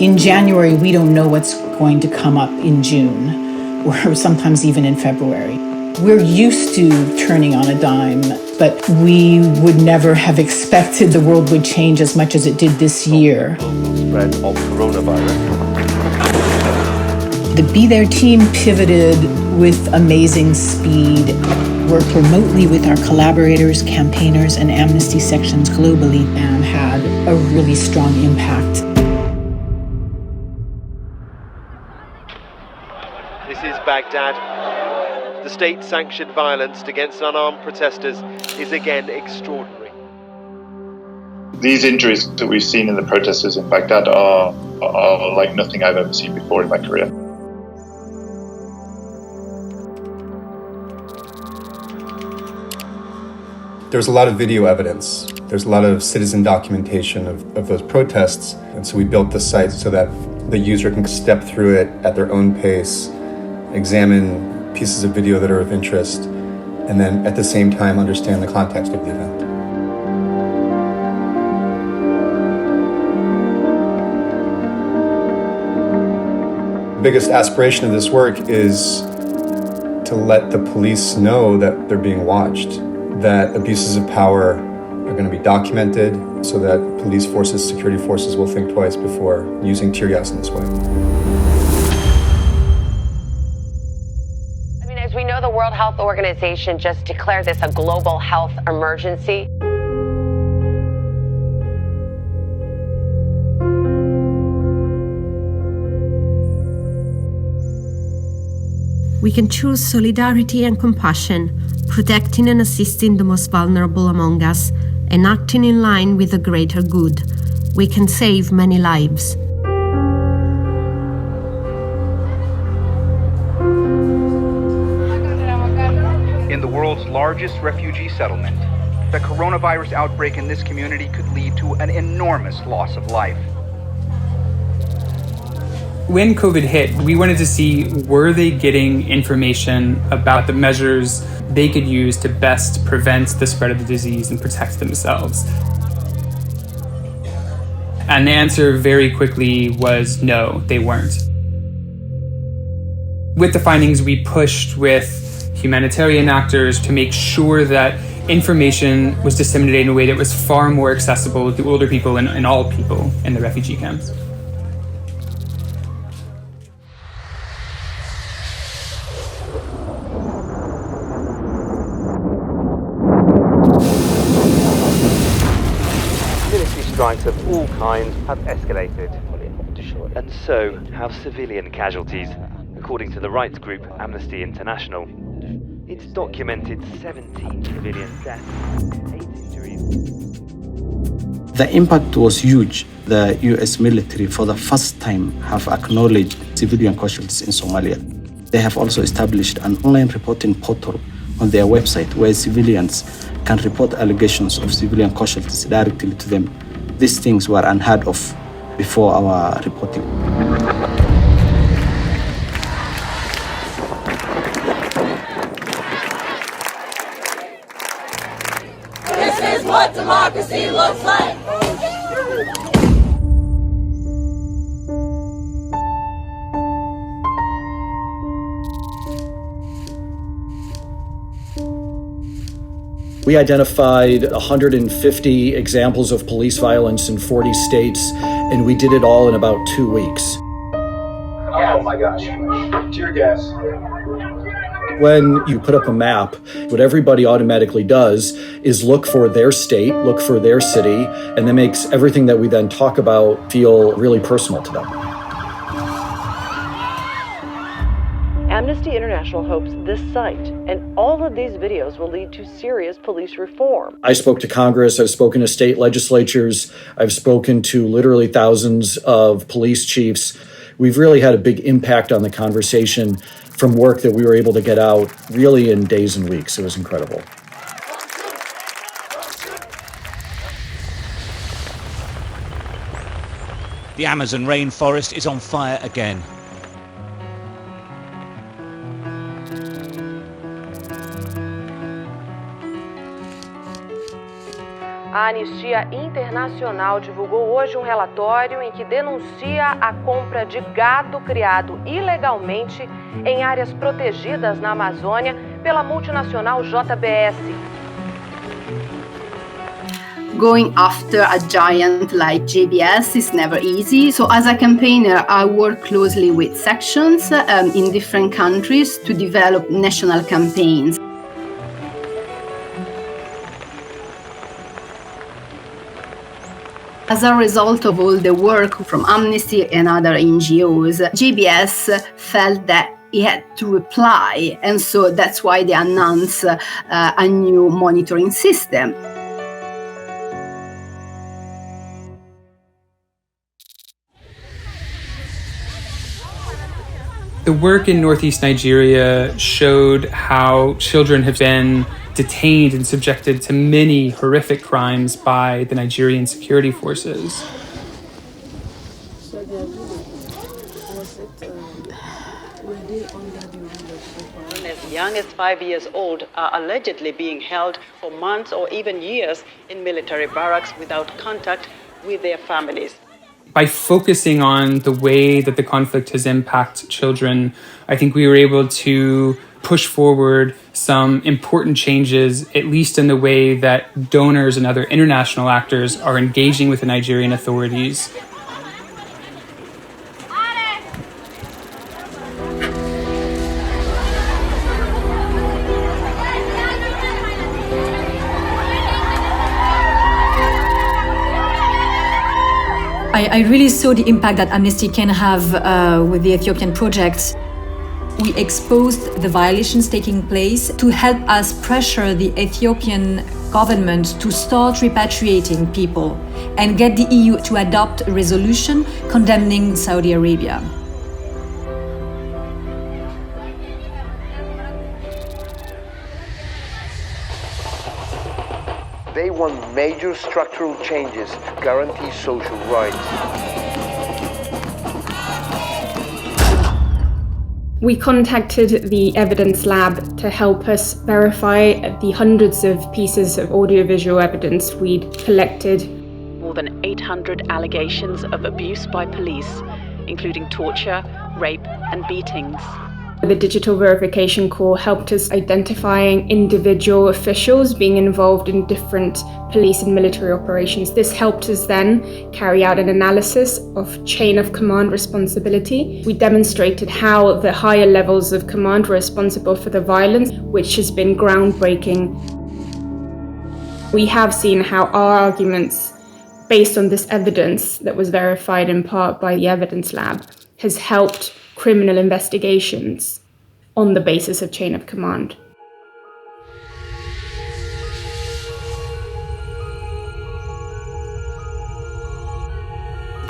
In January, we don't know what's going to come up in June, or sometimes even in February. We're used to turning on a dime, but we would never have expected the world would change as much as it did this year. Spread of coronavirus. The Be There team pivoted with amazing speed, worked remotely with our collaborators, campaigners, and Amnesty sections globally, and had a really strong impact. This is Baghdad. The state-sanctioned violence against unarmed protesters is again extraordinary. These injuries that we've seen in the protesters in Baghdad are like nothing I've ever seen before in my career. There's a lot of video evidence. There's a lot of citizen documentation of those protests. And so we built the site so that the user can step through it at their own pace, examine pieces of video that are of interest, and then at the same time understand the context of the event. The biggest aspiration of this work is to let the police know that they're being watched, that abuses of power are going to be documented so that police forces, security forces will think twice before using tear gas in this way. As we know, the World Health Organization just declared this a global health emergency. We can choose solidarity and compassion, protecting and assisting the most vulnerable among us, and acting in line with the greater good. We can save many lives. In the world's largest refugee settlement, the coronavirus outbreak in this community could lead to an enormous loss of life. When COVID hit, we wanted to see, were they getting information about the measures they could use to best prevent the spread of the disease and protect themselves? And the answer very quickly was no, they weren't. With the findings, we pushed with humanitarian actors to make sure that information was disseminated in a way that was far more accessible to older people and all people in the refugee camps. Military strikes of all kinds have escalated, and so have civilian casualties, according to the rights group Amnesty International. It's documented 17 civilian deaths, 8 injuries. The impact was huge. The US military, for the first time, have acknowledged civilian casualties in Somalia. They have also established an online reporting portal on their website where civilians can report allegations of civilian casualties directly to them. These things were unheard of before our reporting. This is what democracy looks like. We identified 150 examples of police violence in 40 states, and we did it all in about 2 weeks. Oh my gosh. Tear gas. When you put up a map, what everybody automatically does is look for their state, look for their city, and that makes everything that we then talk about feel really personal to them. Amnesty International hopes this site and all of these videos will lead to serious police reform. I spoke to Congress, I've spoken to state legislatures, I've spoken to literally thousands of police chiefs. We've really had a big impact on the conversation from work that we were able to get out really in days and weeks. It was incredible. The Amazon rainforest is on fire again. A Anistia Internacional divulgou hoje um relatório em que denuncia a compra de gado criado ilegalmente em áreas protegidas na Amazônia pela multinacional JBS. Going after a giant like JBS is never easy. So as a campaigner, I work closely with sections in different countries to develop national campaigns. As a result of all the work from Amnesty and other NGOs, JBS felt that it had to reply, and so that's why they announced a new monitoring system. The work in northeast Nigeria showed how children have been detained and subjected to many horrific crimes by the Nigerian security forces. As young as 5 years old are allegedly being held for months or even years in military barracks without contact with their families. By focusing on the way that the conflict has impacted children, I think we were able to push forward some important changes, at least in the way that donors and other international actors are engaging with the Nigerian authorities. I really saw the impact that Amnesty can have with the Ethiopian project. We exposed the violations taking place to help us pressure the Ethiopian government to start repatriating people and get the EU to adopt a resolution condemning Saudi Arabia. They want major structural changes to guarantee social rights. We contacted the Evidence Lab to help us verify the hundreds of pieces of audiovisual evidence we'd collected. More than 800 allegations of abuse by police, including torture, rape, and beatings. The Digital Verification Corps helped us identifying individual officials being involved in different police and military operations. This helped us then carry out an analysis of chain of command responsibility. We demonstrated how the higher levels of command were responsible for the violence, which has been groundbreaking. We have seen how our arguments, based on this evidence that was verified in part by the Evidence Lab, has helped criminal investigations on the basis of chain of command.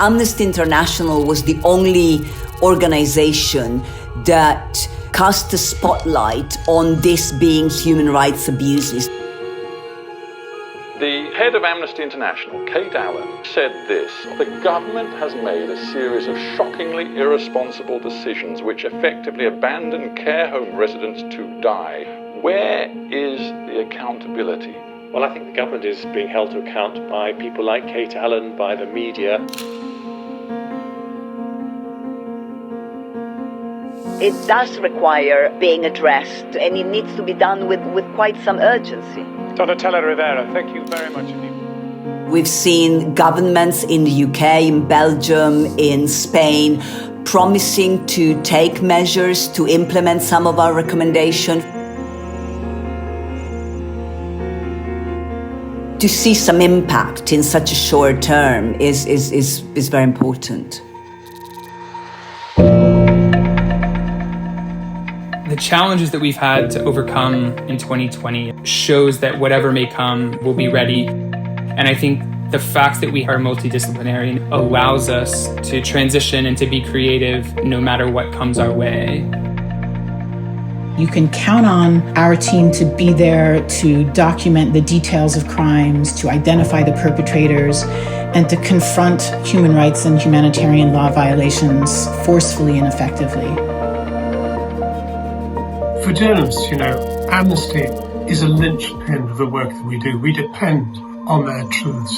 Amnesty International was the only organization that cast a spotlight on this being human rights abuses. The head of Amnesty International, Kate Allen, said this: "The government has made a series of shockingly irresponsible decisions which effectively abandon care home residents to die. Where is the accountability?" Well, I think the government is being held to account by people like Kate Allen, by the media. It does require being addressed, and it needs to be done with quite some urgency. Donatella Rivera, thank you very much indeed. We've seen governments in the UK, in Belgium, in Spain, promising to take measures to implement some of our recommendations. To see some impact in such a short term is very important. The challenges that we've had to overcome in 2020 shows that whatever may come, we'll be ready. And I think the fact that we are multidisciplinary allows us to transition and to be creative no matter what comes our way. You can count on our team to be there to document the details of crimes, to identify the perpetrators, and to confront human rights and humanitarian law violations forcefully and effectively. For journalists, Amnesty is a linchpin of the work that we do. We depend on their truths.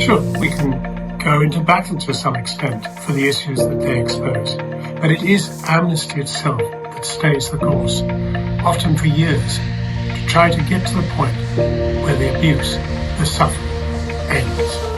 Sure, we can go into battle to some extent for the issues that they expose, but it is Amnesty itself that stays the course, often for years, to try to get to the point where the abuse, the suffering, ends.